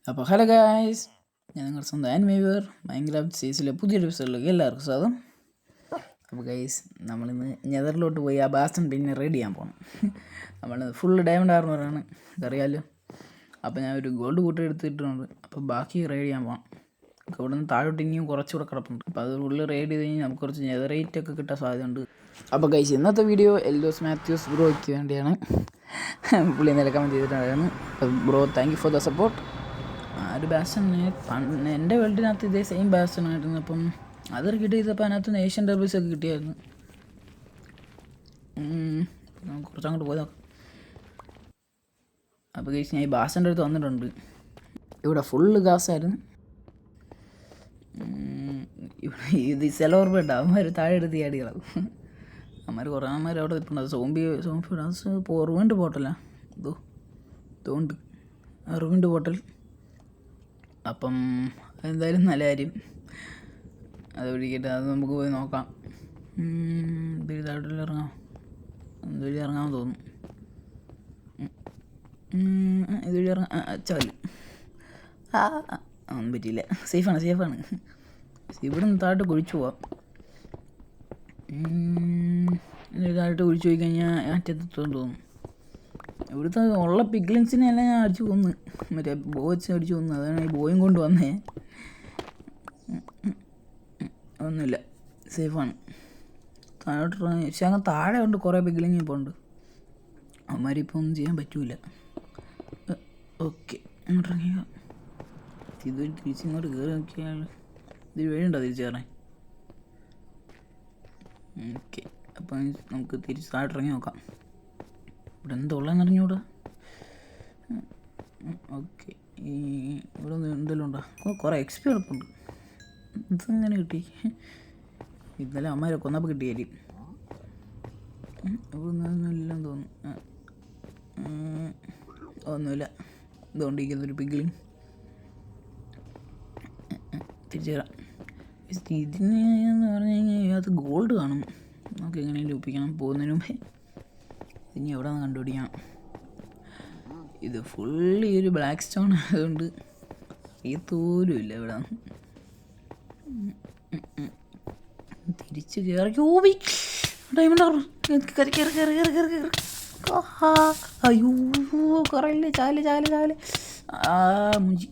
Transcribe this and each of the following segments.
അപ്പോൾ hello guys, ഞാൻ നിങ്ങളുടെ സ്വന്തം ആനിമേവർ മൈൻക്രാഫ്റ്റ് സീരീസിലെ പുതിയൊരു എപ്പിസോഡിലേക്ക് എല്ലാവർക്കും സ്വാഗതം. അപ്പോൾ ഗൈസ്, നമ്മളിന്ന് നെതറിലോട്ട് പോയി ആ ബാസ്റ്റൺ പിന്നെ റെഡി ചെയ്യാൻ പോകണം. നമ്മൾ ഫുള്ള് ഡയമണ്ട് ആർമറാണ്, അറിയാമല്ലോ. അപ്പോൾ ഞാൻ ഒരു ഗോൾഡ് കൂട്ടി എടുത്തിട്ടുണ്ട്. അപ്പോൾ ബാക്കി റെയ്ഡ് ചെയ്യാൻ പോകാം. ഇവിടെ നിന്ന് താഴോട്ട് ഇനിയും കുറച്ചുകൂടെ കിടപ്പുണ്ട്. അപ്പോൾ അത് ഫുള്ള് റെയ്ഡ് ചെയ്ത് കഴിഞ്ഞാൽ നമുക്ക് കുറച്ച് നെതറേറ്റ് ഒക്കെ കിട്ടാൻ സാധ്യതയുണ്ട്. അപ്പോൾ ഗൈസ്, ഇന്നത്തെ വീഡിയോ എൽദോസ് മാത്യൂസ് ബ്രോയ്ക്ക് വേണ്ടിയാണ്. പുള്ളി ഇന്നലെ കമൻറ്റ് ചെയ്തിട്ടുണ്ടായിരുന്നു. Bro, thank you for the support. ഒരു ബാസ്റ്റനെ എൻ്റെ വേൾഡിനകത്ത് ഇതേ സെയിം ബാസ്റ്റനായിരുന്നു. അപ്പം അതൊരു കിട്ടിയപ്പോൾ അതിനകത്ത് ഏഷ്യൻ ഡബിൾസ് ഒക്കെ കിട്ടിയായിരുന്നു. കുറച്ചങ്ങോട്ട് പോയി നോക്കാം. അപ്പോൾ കഴിച്ച് ഞാൻ ഈ ബാസ്റ്റൻ്റെ അടുത്ത് വന്നിട്ടുണ്ട്. ഇവിടെ ഫുള്ള് ഗ്യാസായിരുന്നു. ഇത് സെലോർ ബെഡ് അവന്മാർ താഴെ എടുത്ത് ചാടികളാവും. അവന്മാർ കുറേ അവന്മാർ അവിടെ നിൽപ്പുണ്ട്. അത് സോംബി ഡാൻസ് റിവിൻഡ് പോട്ടല്ല, ഇതുകൊണ്ട് റിവിൻഡ് പോട്ടൽ. അപ്പം എന്തായാലും നല്ല കാര്യം. അത് പിടിക്കട്ടെ, അത് നമുക്ക് പോയി നോക്കാം. ഇതായിട്ടില്ല, ഇറങ്ങാം. ഇതുവഴി ഇറങ്ങാമെന്ന് തോന്നുന്നു. ഇതുവഴി ഇറങ്ങാം. ചാല് ഒന്നും പറ്റിയില്ല. സേഫാണ്. ഇവിടെ നിന്ന് താഴോട്ട് കുഴിച്ചു പോവാം. താഴോട്ട് കുഴിച്ചു പോയി കഴിഞ്ഞാൽ അറ്റത്തെത്തുമെന്ന് തോന്നുന്നു. ഇവിടുത്തെ ഉള്ള പിഗ്ലിൻസിനെ എല്ലാം ഞാൻ അടിച്ചു കൊന്ന്, മറ്റേ ബോ വെച്ച് അടിച്ചു കൊന്നു. അതാണ് ഈ ബോയും കൊണ്ട് വന്നേ. ഒന്നുമില്ല, സേഫാണ്. താഴോട്ട് പക്ഷെ അങ്ങ് താഴെ ഉണ്ട് കുറേ പിഗ്ലിങ് ഇപ്പോൾ ഉണ്ട്. അവന്മാരിപ്പോൾ ഒന്നും ചെയ്യാൻ പറ്റൂല. ഓക്കെ, അങ്ങോട്ട് ഇറങ്ങിയ ഇതൊരു തിരിച്ചിങ്ങോട്ട് കയറി നോക്കിയാൽ ഇതൊരു വഴിയുണ്ടോ തിരിച്ചു കയറാൻ? ഓക്കെ, അപ്പം നമുക്ക് തിരിച്ച് താഴോട്ട് ഇറങ്ങി നോക്കാം. ഇവിടെ എന്തുള്ളതെന്ന് അറിഞ്ഞൂടാ. ഓക്കെ, ഇവിടെ എന്തെങ്കിലും ഉണ്ടോ? കുറേ എക്സ്പി കിടപ്പുണ്ട്. ഇതെങ്ങനെ കിട്ടി? ഇന്നലെ അമ്മമാരെ കൊന്നപ്പോൾ കിട്ടിയായിരിക്കും. ഇവിടെ ഒന്നുമില്ലെന്ന് തോന്നുന്നു. ഒന്നുമില്ല. ഇതുകൊണ്ടിരിക്കുന്നൊരു പിഗ്ലിങ്. തിരിച്ചു തരാം. ഇതിനെന്ന് പറഞ്ഞു കഴിഞ്ഞാൽ ഇതിനകത്ത് ഗോൾഡ് കാണും. നമുക്ക് എങ്ങനെയും ഒപ്പിക്കണം പോകുന്നതിന് മുമ്പേ. ഇനി എവിടെ നിന്ന് കണ്ടുപിടിക്കണം? ഇത് ഫുള്ള് ഈ ഒരു ബ്ലാക്ക് സ്റ്റോൺ ആയതുകൊണ്ട് അറിയത്തോലും ഇല്ല ഇവിടെ. തിരിച്ച് കയറി ഓവി ഡയമണ്ട് അയ്യോ കുറയില്ലേ. ചാല് മുഞ്ചി.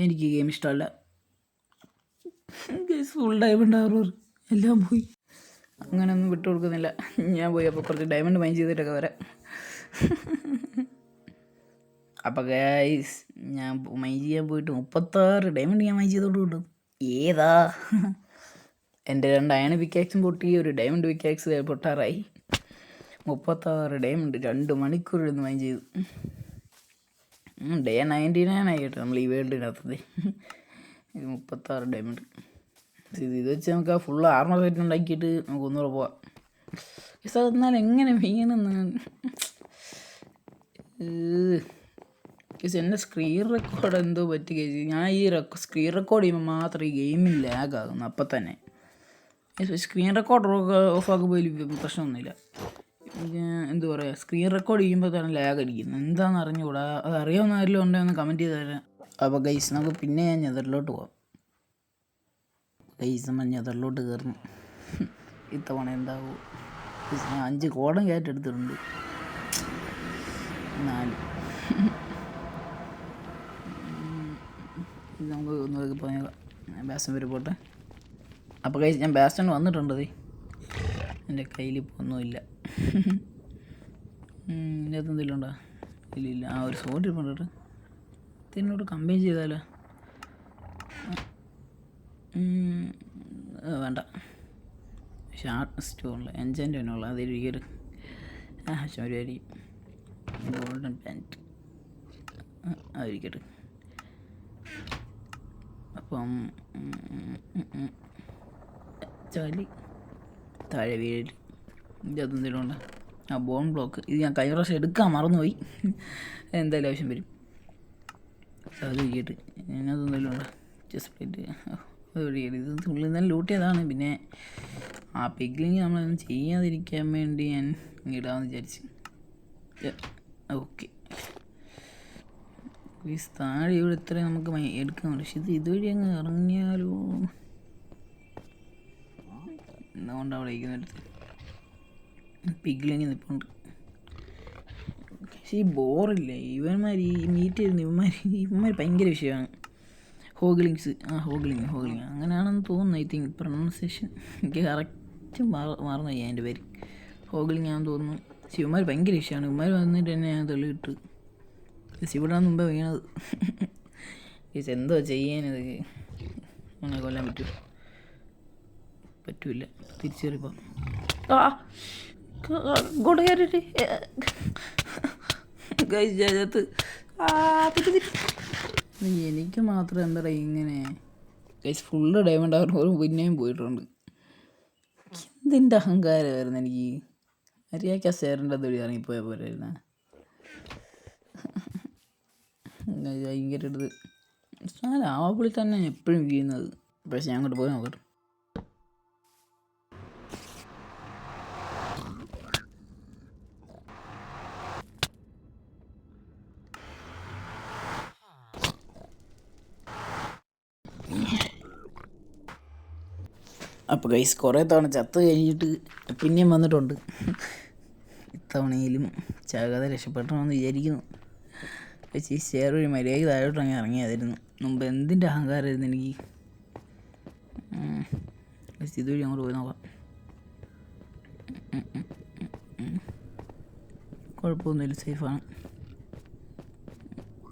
എനിക്ക് ഗെയിം ഇഷ്ടമല്ല. ഫുൾ ഡയമണ്ട് ആവർ എല്ലാം പോയി. അങ്ങനെയൊന്നും വിട്ടു കൊടുക്കുന്നില്ല. ഞാൻ പോയി അപ്പോൾ കുറച്ച് ഡയമണ്ട് മൈൻ ചെയ്തിട്ടൊക്കെ വരാം. അപ്പോൾ ഗൈസ്, ഞാൻ മൈൻ ചെയ്യാൻ പോയിട്ട് 36 ഡയമണ്ട് ഞാൻ മൈൻ ചെയ്തോണ്ട് കിട്ടും. ഏതാ എൻ്റെ 2 അയൺ പിക്കാക്സും പൊട്ടി, ഒരു ഡയമണ്ട് പിക്കാക്സ് പൊട്ടാറായി. 36 ഡയമണ്ട് 2 മണിക്കൂർ ഇരുന്ന് മൈൻ ചെയ്തു. ഡേ 99 ആയി കേട്ടോ നമ്മൾ ഈ വേൾഡിനകത്തത്. ഇത് 36 ഡയമണ്ട്. ഇത് വെച്ച് നമുക്ക് ആ ഫുള്ള് ആർമർ സെറ്റ് ഉണ്ടാക്കിയിട്ട് നമുക്ക് ഒന്നുകൂടെ പോവാം. പക്ഷെ എന്നാൽ എങ്ങനെ വീണെന്ന് എൻ്റെ സ്ക്രീൻ റെക്കോർഡ് എന്തോ പറ്റി കഴിച്ചു. ഞാൻ ഈ സ്ക്രീൻ റെക്കോർഡ് ചെയ്യുമ്പോൾ മാത്രം ഈ ഗെയിമിൽ ലാഗാകുന്നു അപ്പം തന്നെ. സ്ക്രീൻ റെക്കോർഡ് ഓഫാക്കുമ്പോൾ പ്രശ്നമൊന്നുമില്ല. എന്താ പറയുക, സ്ക്രീൻ റെക്കോർഡ് ചെയ്യുമ്പോൾ തന്നെ ലാഗ് അടിക്കുന്നു. എന്താണെന്ന് അറിഞ്ഞുകൂടാ. അത് അറിയാവുന്ന ആരെങ്കിലും ഉണ്ടെങ്കിൽ ഒന്ന് കമൻറ്റ് ചെയ്ത് തരാം. അപ്പോൾ ഗൈസ്, നമുക്ക് പിന്നെ ഞാൻ നെതറിലോട്ട് പോവാം. ഗൈസ്, നമ്മൾ നെതറിലോട്ട് കയറുന്നു. ഇത്തവണ എന്താവും? ഞാൻ 5 കോടം കയറ്റ് എടുത്തിട്ടുണ്ട്. 4 നമുക്ക് ഒന്നും പോയേക്കാം. ബാസ്റ്റൺ വരെ പോട്ടെ. അപ്പോൾ ഗൈസ്, ഞാൻ ബാസ്റ്റൺ വന്നിട്ടുണ്ട്. എൻ്റെ കയ്യിൽ ഇപ്പോൾ ഒന്നുമില്ല. ഇതിൻ്റെ അകത്ത് എന്തെങ്കിലും ഉണ്ടോ? ഇല്ല. ആ ഒരു സോട്ട് ഇരിപ്പുണ്ട്. ഇതിനോട് കമ്പൈൻ ചെയ്താലോ? വേണ്ട. ഷാർട്ട് സ്റ്റോണില്ല, എൻജൈൻ്റ് തന്നെയുള്ള അതിരിക്കൊരു പരിപാടി. ഗോൾഡൻ പാൻറ്റ് അതിരിക്കട്ടെ. അപ്പം ചാലി താഴെ വീഴൽ. ഇതിൻ്റെ അകത്ത് എന്തെങ്കിലും ഉണ്ടോ? ആ ബോൺ ബ്ലോക്ക്. ഇത് ഞാൻ കഴിഞ്ഞ പ്രാവശ്യം എടുക്കാൻ മറന്നുപോയി. എന്തായാലും ആവശ്യം വരും. അത് കേട്ട് അതിനകത്തൊന്നുമില്ല ഉണ്ടോ ചെസ്റ്റ് പ്ലേറ്റ് ഇത് ഉള്ളിൽ നിന്ന് ലൂട്ട് ചെയ്തതാണ്. പിന്നെ ആ പിഗ്ലിങ് നമ്മളൊന്നും ചെയ്യാതിരിക്കാൻ വേണ്ടി ഞാൻ ഇടാമെന്ന് വിചാരിച്ച്. ഓക്കെ ഈ താഴെ ഇവിടെ ഇത്രയും നമുക്ക് എടുക്കാൻ പക്ഷെ ഇതുവഴി അങ്ങ് ഇറങ്ങിയാലോ എന്തുകൊണ്ട് അവിടെ ഇരിക്കുന്നിടത്ത് പിഗ്ലിങ് നിൽപ്പുണ്ട്. പക്ഷേ ഈ ബോറില്ലേ ഇവന്മാർ ഈ മീറ്റ് ചെയ്യുന്ന ഇവന്മാർ ഭയങ്കര വിഷയമാണ്. ഹോഗ്ലിങ്സ് ഹോഗ്ലിങ് അങ്ങനെയാണെന്ന് തോന്നുന്നു. ഐ തിങ്ക് പ്രൊണൗൺസിയേഷൻ എനിക്ക് കറക്റ്റ് മറന്നു പോയി എൻ്റെ പേര്. ഹോഗ്ലിങ് ആണെന്ന് തോന്നുന്നു. പക്ഷേ ഇവന്മാർ ഭയങ്കര വിഷയമാണ്. ഇവന്മാർ വന്നിട്ട് തന്നെ ഞാൻ തെളിയിട്ട് ഇവിടാണ് മുമ്പേ വീണത്. എന്തോ ചെയ്യാനത് അങ്ങനെ കൊല്ലാൻ പറ്റൂല. തിരിച്ചേറിപ്പോൾ ഇങ്ങോട്ട് കയറിയിട്ട് കഴിച്ചകത്ത് എനിക്ക് മാത്രം എന്താ പറയുക ഇങ്ങനെ ഗൈസ് ഫുള്ള് ഡയമണ്ട് അവർ പിന്നെയും പോയിട്ടുണ്ട്. എന്തിൻ്റെ അഹങ്കാരമായിരുന്നു എനിക്ക്. മര്യാദയ്ക്ക് സേറിൻ്റെ തൊഴി ഇറങ്ങിപ്പോയ പോലെയായിരുന്ന ഭയങ്കര എടുത്ത് ആവാപ്പുള്ളി തന്നെ എപ്പോഴും വീഴുന്നത്. പക്ഷെ ഞാൻ അങ്ങോട്ട് പോയി നോക്കട്ടെ. അപ്പോൾ ഗൈസ് കുറേ തവണ ചത്ത് കഴിഞ്ഞിട്ട് പിന്നെയും വന്നിട്ടുണ്ട്. ഇത്തവണയിലും ചാകാതെ രക്ഷപ്പെടണമെന്ന് വിചാരിക്കുന്നു. പക്ഷേ ഈ ഷെയർ ഒരു മര്യാദ താഴോട്ടങ്ങ് ഇറങ്ങിയതായിരുന്നു. മുമ്പ് എന്തിൻ്റെ അഹങ്കാരമായിരുന്നു എനിക്ക്. ഇതുവഴി അങ്ങോട്ട് പോയി നോക്കാം. കുഴപ്പമൊന്നുമില്ല, സേഫാണ്.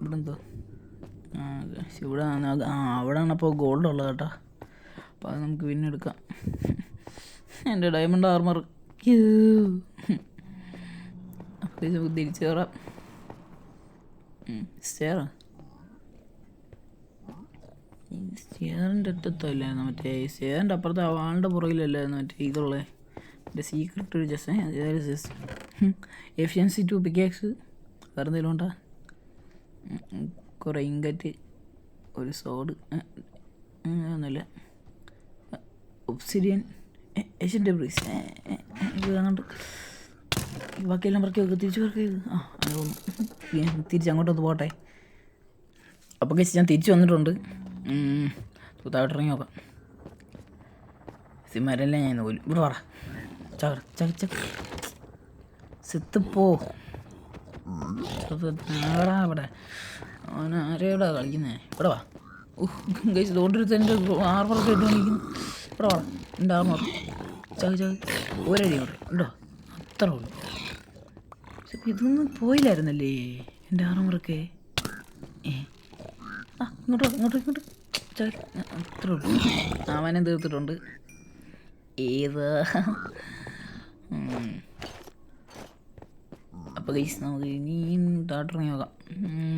ഇവിടെ എന്തോ ഇവിടെ അവിടെയാണ് അപ്പോൾ ഗോൾഡ് ഉള്ളത് കേട്ടോ. അപ്പോൾ അത് നമുക്ക് പിന്നെ എടുക്കാം. എൻ്റെ ഡയമണ്ട് ആർമർ അപ്പോൾ നമുക്ക് തിരിച്ചു കയറാം. സ്റ്റെയറിൻ്റെ അറ്റത്തല്ലായിരുന്നു മറ്റേ സ്റ്റെയറിൻ്റെ അപ്പുറത്തെ ആളുടെ പുറകിലല്ലായിരുന്നു മറ്റേ ഇതുള്ളത്. എൻ്റെ സീക്രട്ട് ഒരു ജസ്റ്റ് എഫിഷ്യൻസി 2 പിക്കാക്സ് വേറെ എന്തെങ്കിലും ഉണ്ടോ? കുറേ ഇങ്കറ്റ്, ഒരു സോഡ്, ഒന്നുമില്ല. ഒബ്സിഡിയൻ, ഏഷ്യൻ ഡെബ്രീസ് ഇത് കാണുന്നുണ്ട്. ബാക്കിയെല്ലാം പറക്കി വെക്കുക, തിരിച്ച് പറക്കി അതൊന്നും തിരിച്ചങ്ങോട്ടൊന്ന് പോട്ടെ. അപ്പോൾ കഴിച്ച് ഞാൻ തിരിച്ച് വന്നിട്ടുണ്ട്. താഴോട്ട് ഇറങ്ങി നോക്കാം. സിമരെല്ലാം ഞാൻ പോലും ഇവിടെ വാടാ ചക്ക സെത്തിപ്പോ ആടാ ഇവിടെ അവൻ ആരെയോടാ കളിക്കുന്നേ. ഇവിടെ വാ. കഴിച്ച് തോണ്ടൊരുത്ത് എൻ്റെ ആർമറൊക്കെ ഇട്ട് കളിക്കുന്നു. ഇവിടെ വാടാ എൻ്റെ ആർമർ ചക ഒരടി ഇവിടെ ഉണ്ടോ? അത്ര ഉള്ളു. പക്ഷെ ഇതൊന്നും പോയില്ലായിരുന്നല്ലേ എൻ്റെ ആർമറൊക്കെ. ഇങ്ങോട്ട് അത്ര ഉള്ളു. അവനെ തീർത്തിട്ടുണ്ട്. ഏതാ അപ്പോൾ ഗൈസ് നമുക്ക് ഇനിയും താട്ടിറങ്ങി നോക്കാം.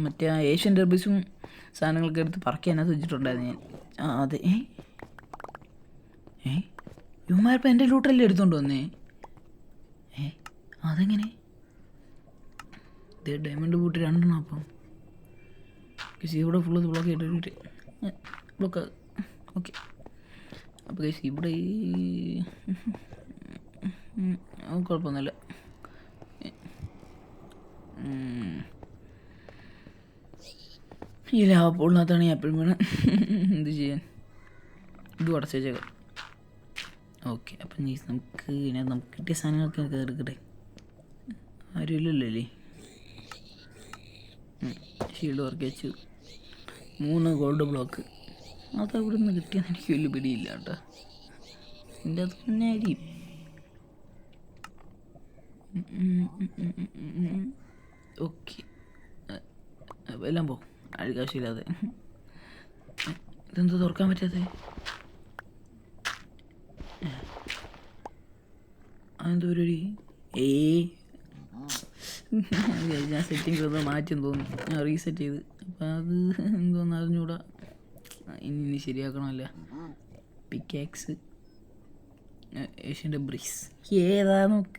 മറ്റേ ഏഷ്യൻ ഡെർബീസും സാധനങ്ങളൊക്കെ എടുത്ത് പറക്കിയാനകത്ത് വെച്ചിട്ടുണ്ടായിരുന്നു ഞാൻ. അതെ ഇവന്മാരിപ്പോൾ എൻ്റെ ലൂട്ടല്ലേ എടുത്തോണ്ട് വന്നേ. അതെങ്ങനെ? ഇതേ ഡയമണ്ട് ബൂട്ട് 2 എണ്ണം. അപ്പം പക്ഷേ ഇവിടെ ഫുള്ള് ബ്ലോക്ക് ചെയ്തിട്ട് ബ്ലോക്ക് ഓക്കെ. അപ്പോൾ കഴിച്ച് ഇവിടെ കുഴപ്പമൊന്നുമില്ല. ഈ ലാഭപ്പുള്ളതാണ് ഞാൻ എപ്പോഴും വേണം. എന്ത് ചെയ്യാൻ, ഇത് അടച്ചു വെച്ചേക്കാം. ഓക്കെ അപ്പം നമുക്ക് ഇതിനകത്ത് നമുക്ക് കിട്ടിയ സാധനങ്ങളൊക്കെ എടുക്കട്ടെ. ആരും ഇല്ലല്ലേ. ഷീൽഡ് വർക്ക് വെച്ചു, 3 ഗോൾഡ് ബ്ലോക്ക്. അത് അവിടെ നിന്ന് കിട്ടിയെന്ന് എനിക്ക് വലിയ പിടിയില്ല കേട്ടോ. എൻ്റെ അത് തന്നെ ആയിരിക്കും. ഓക്കെ എല്ലാം പോകും അഴുകാവശ്യമില്ലാതെ. ഇതെന്തോ തുറക്കാൻ പറ്റാതെ. അതെന്തോ ഒരു ഞാൻ സെറ്റിങ്സ് ഒന്ന് മാറ്റിയെന്ന് തോന്നുന്നു. ഞാൻ റീസെറ്റ് ചെയ്ത് അപ്പം അത് എന്തോന്ന് അറിഞ്ഞൂടാ. ഇനി ശരിയാക്കണമല്ല. പിക്കാക്സ്, ഏഷ്യൻ്റെ ബ്രീസ് ഏതാ നോക്ക്.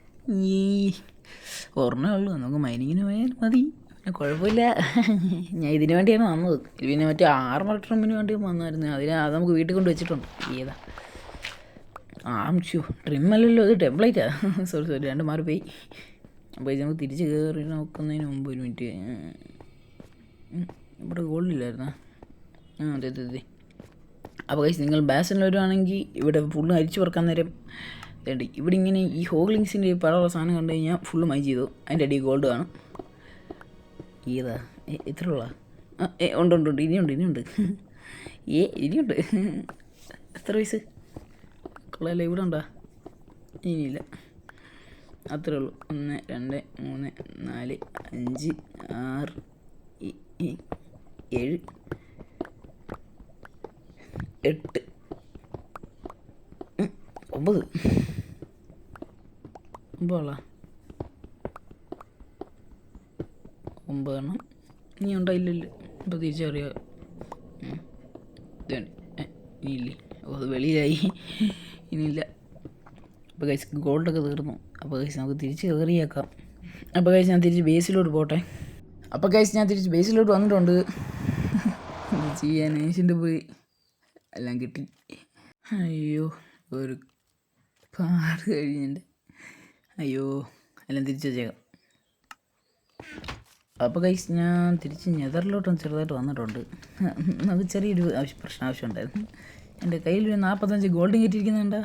ഒരെണ്ണേ ഉള്ളൂ, നമുക്ക് മൈനിങ്ങിന് പോയാൽ മതി. കുഴപ്പമില്ല. ഞാൻ ഇതിന് വേണ്ടിയാണ് വന്നത്. പിന്നെ മറ്റേ ആർമർ ട്രിമ്മിന് വേണ്ടി വന്നായിരുന്നു. അത് നമുക്ക് വീട്ടിൽ കൊണ്ട് വെച്ചിട്ടുണ്ട്. ഏതാ ട്രിമ്മല്ലല്ലോ, ഇത് ടെംപ്ലേറ്റാ. സോറി രണ്ട് മാറിപ്പോയി. അപ്പോൾ ഇത് നമുക്ക് തിരിച്ച് കയറി നോക്കുന്നതിന് മുമ്പ് ഒരു മിനിറ്റ്. ഇവിടെ ഗോൾഡില്ലായിരുന്നാ? അതെ. അപ്പോൾ കഴിച്ച് നിങ്ങൾ ബാസിൽ വരുവാണെങ്കിൽ ഇവിടെ ഫുള്ള് അരിച്ചു പറക്കാൻ നേരം വേണ്ടി ഇവിടെ ഇങ്ങനെ ഈ ഹോഗ്ലിങ്സിൻ്റെ പഴമുള്ള സാധനം കണ്ടു കഴിഞ്ഞാൽ ഫുള്ള് മൈ ചെയ്തു. അതിൻ്റെ അടി ഗോൾഡ് കാണും. ഏതാ ഇത്രയുള്ള? ഉണ്ട് ഇനിയുണ്ട്. ഇനിയുണ്ട്. എത്ര വയസ്സ് കൊള്ളാമല്ലേ? ഇവിടെ ഉണ്ടോ? ഇനിയില്ല. അത്രേ ഉള്ളൂ. 1 2 3 4 5 6 7 8 9 9 എണ്ണം ഇനി ഉണ്ടോ? ഇല്ലല്ലോ. ഇപ്പോൾ തിരിച്ചറിയാം. ഇനിയില്ലേ? അത് വെളിയിലായി. ഇനിയില്ല. അപ്പോൾ കഴിച്ച് ഗോൾഡൊക്കെ തീർന്നു. അപ്പോൾ കഴിച്ച് നമുക്ക് തിരിച്ച് കയറിയേക്കാം. അപ്പോൾ കഴിച്ച് ഞാൻ തിരിച്ച് ബേസിലോട്ട് പോട്ടെ. അപ്പോൾ കഴിച്ച് ഞാൻ തിരിച്ച് ബേസിലോട്ട് വന്നിട്ടുണ്ട്. ചെയ്യാൻ ഏഷ്യൻ്റെ പോയി എല്ലാം കിട്ടി. അയ്യോ ഒരു പാട് കഴിഞ്ഞിട്ടുണ്ട്. അയ്യോ എല്ലാം തിരിച്ച് വെച്ചേക്കാം. അപ്പോൾ കഴിച്ച് ഞാൻ തിരിച്ച് നെതറിലോട്ടും ചെറുതായിട്ട് വന്നിട്ടുണ്ട്. അത് ചെറിയൊരു പ്രശ്നം ഉണ്ടായിരുന്നു. എൻ്റെ കയ്യിൽ ഒരു 45 ഗോൾഡും കിട്ടിയിരിക്കുന്നുണ്ടാ.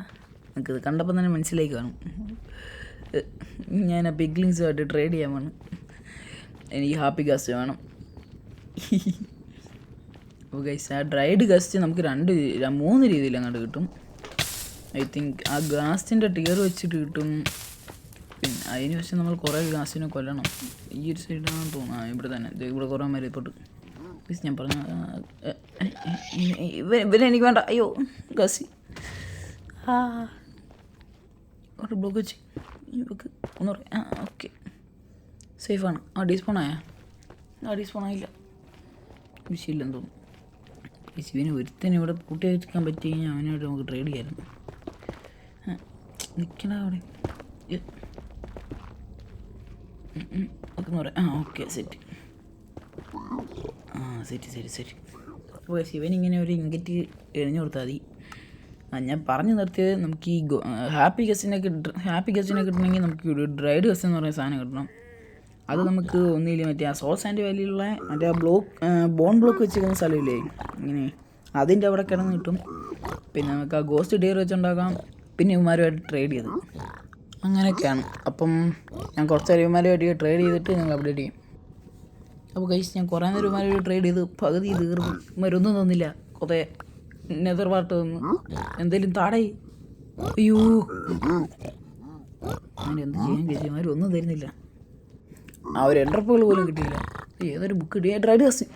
എനിക്കത് കണ്ടപ്പോൾ തന്നെ മനസ്സിലേക്ക് കാണും. ഞാൻ ആ പിഗ്ലിങ്സുമായിട്ട് ട്രേഡ് ചെയ്യാൻ വേണം. എനിക്ക് ഹാപ്പി ഗസ്റ്റ് വേണം. അപ്പോൾ ഗൈസ് ആ ഡ്രൈഡ് ഗസ്റ്റ് നമുക്ക് 3 രീതിയിൽ അങ്ങോട്ട് കിട്ടും. ഐ തിങ്ക് ആ ഗാസ്റ്റിൻ്റെ ടിയർ വെച്ചിട്ട് കിട്ടും. പിന്നെ അതിന് പക്ഷേ നമ്മൾ കുറേ ഗാസിനെ കൊല്ലണം. ഈ ഒരു സൈഡാണെന്ന് തോന്നുന്നു. ഇവിടെ തന്നെ ഇവിടെ കുറേ പേര് ഇപ്പോട്ട് പ്ലീസ് ഞാൻ പറഞ്ഞ ഇവരെ എനിക്ക് വേണ്ട. അയ്യോ ഗാസി ഒരു ബ്ലോക്ക് വെച്ച് ഇവക്ക് ഒന്ന് പറയാം. ഓക്കെ സേഫാണ്. ഡീസ്പോൺ ആയില്ല. വിഷയമില്ലെന്ന് തോന്നുന്നു. ഇവന് ഒരുത്തന്നെ ഇവിടെ കൂട്ടി വെക്കാൻ പറ്റി കഴിഞ്ഞാൽ അവനായിട്ട് നമുക്ക് ട്രേഡ് ചെയ്യാമായിരുന്നു. നിൽക്കണ അവിടെ പറയാം. Okay set. സെറ്റ്. അപ്പോൾ ശിവനിങ്ങനെ ഒരു ഇങ്കറ്റ് എറിഞ്ഞു കൊടുത്താൽ മതി. ഞാൻ പറഞ്ഞു നിർത്തിയത് നമുക്ക് ഈ ഹാപ്പി ഗസ്റ്റിനെ കിട്ടണമെങ്കിൽ നമുക്ക് ഒരു ഡ്രൈഡ് ഗസ്റ്റ് എന്ന് പറയുന്ന സാധനം കിട്ടണം. അത് നമുക്ക് ഒന്നുമില്ല മറ്റേ ആ സോൾസ് ആൻഡ് വാലിയുള്ള മറ്റേ ആ ബോൺ ബ്ലോക്ക് വെച്ചിരിക്കുന്ന സ്ഥലമില്ലേ ഇങ്ങനെ അതിൻ്റെ അവിടെ കിടന്ന് കിട്ടും. പിന്നെ നമുക്ക് ആ ഗോസ്റ്റ് ഡിയർ വെച്ചുണ്ടാക്കാം. പിന്നെ ഇവന്മാരുമായിട്ട് ട്രേഡ് ചെയ്ത് അങ്ങനെയൊക്കെയാണ്. അപ്പം ഞാൻ കുറച്ച് നേരം ഇവന്മാരുമായിട്ട് ട്രേഡ് ചെയ്തിട്ട് ഞങ്ങൾ അപ്ഡേറ്റ് ചെയ്യും. അപ്പോൾ കഴിച്ച് ഞാൻ കുറേ നേരം ഇവന്മാരുമായിട്ട് ട്രേഡ് ചെയ്ത് പകുതി തീർന്നു. ഇവന്മാരൊന്നും തന്നില്ല. കുറേ നെതർ പാർട്ട് തന്നു. എന്തേലും താടേ. അയ്യോ അങ്ങനെ എന്ത് ചെയ്യാൻ കഴിച്ചു? ഇവന്മാരൊന്നും തരുന്നില്ല. ആ ഒരു എൻട്രപ്പുകൾ പോലും കിട്ടിയില്ല. ഏതൊരു ബുക്ക് കിട്ടി? ഡ്രൈഡ് ഗസ്റ്റ്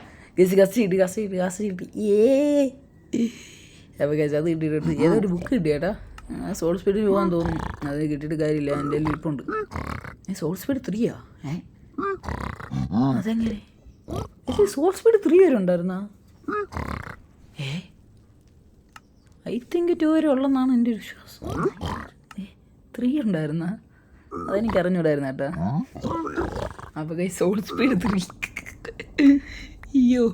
കിട്ടി. അപ്പോൾ കഴിച്ച് അത് കിട്ടിയിട്ടുണ്ട്. ഏതൊരു ബുക്ക് കിട്ടി ചേട്ടാ. സോൾ സ്പീഡ് പോകാൻ തോന്നുന്നു. അത് കിട്ടിയിട്ട് കാര്യമില്ല. എൻ്റെ കയ്യിൽ ഇരിപ്പുണ്ട്. സോൾ സ്പീഡ് 3 അതെങ്ങനെ? സോൾ സ്പീഡ് 3 വരെ ഉണ്ടായിരുന്നാ? ഐ തിങ്ക് 2 വരെ ഉള്ളെന്നാണ് എൻ്റെ ഒരു വിശ്വാസം. 3 ഉണ്ടായിരുന്ന അതെനിക്ക് അറിഞ്ഞൂടായിരുന്നു കേട്ടാ. അപ്പോൾ കൈ സോൾ സ്പീഡ് 3. അയ്യോ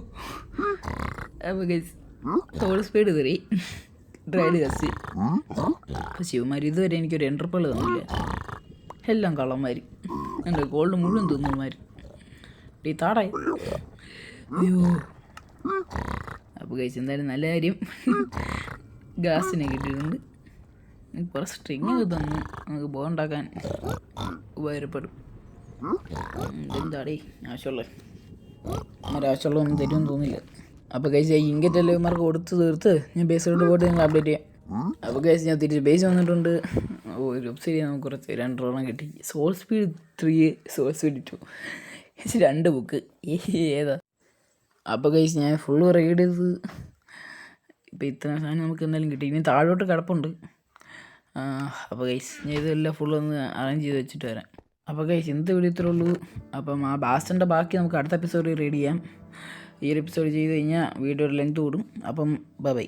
അപ്പോൾ കൈ സോൾ സ്പീഡ് 3 ഡ്രൈഡ് ഗസ്റ്റ്. അപ്പോൾ ശിവമാർ ഇതുവരെ എനിക്കൊരു എൻട്രപ്പുകൾ തന്നില്ല. എല്ലാം കള്ളന്മാർ. എൻ്റെ ഗോൾഡ് മുഴുവൻ തിന്നുമാർ. ഈ താടായി. അയ്യോ അപ്പോൾ കഴിച്ച് എന്തായാലും നല്ല കാര്യം ഗ്യാസിനെ കിട്ടിയിട്ടുണ്ട്. കുറേ സ്ട്രിങ്ങൊക്കെ തന്നു. നമുക്ക് ബോ ഉണ്ടാക്കാൻ ഉപകാരപ്പെടും. എന്താടേ ആവശ്യമുള്ളതൊന്നും തരുമെന്ന് തോന്നില്ല. അപ്പോൾ കഴിച്ച് ഇങ്കറ്റ് എല്ലാം ഇവന്മാർക്ക് കൊടുത്ത് തീർത്ത് ഞാൻ ബേസിലോട്ട് പോയിട്ട് നിങ്ങൾ അപ്ഡേറ്റ് ചെയ്യാം. അപ്പോൾ കഴിച്ച് ഞാൻ തിരിച്ച് ബേസ് വന്നിട്ടുണ്ട്. ഒരു വെബ്സൈറ്റ് നമുക്ക് കുറച്ച് 2 കിട്ടി. Soul speed 3 soul speed 2 2 book ഏതാ? അപ്പോൾ കഴിച്ച് ഞാൻ ഫുള്ള് റൈഡ് ചെയ്ത് ഇപ്പോൾ ഇത്ര സാധനം നമുക്ക് എന്തായാലും കിട്ടി. ഇനി താഴോട്ട് കിടപ്പുണ്ട്. അപ്പോൾ കഴിച്ച് ഞാൻ ഇതെല്ലാം ഫുള്ളൊന്ന് അറേഞ്ച് ചെയ്ത് വെച്ചിട്ട് വരാം. അപ്പോൾ കഴിച്ച് ഇന്നത്തെ വീഡിയോ ഇത്രേ ഉള്ളൂ. അപ്പം ആ ബാസ്റ്ററിൻ്റെ ബാക്കി നമുക്ക് അടുത്ത എപ്പിസോഡിൽ റീഡ് ചെയ്യാം. ഈ ഒരു എപ്പിസോഡ് ചെയ്ത് കഴിഞ്ഞാൽ വീഡിയോയുടെ ലെങ്ത് കൂടും. അപ്പം ബൈ.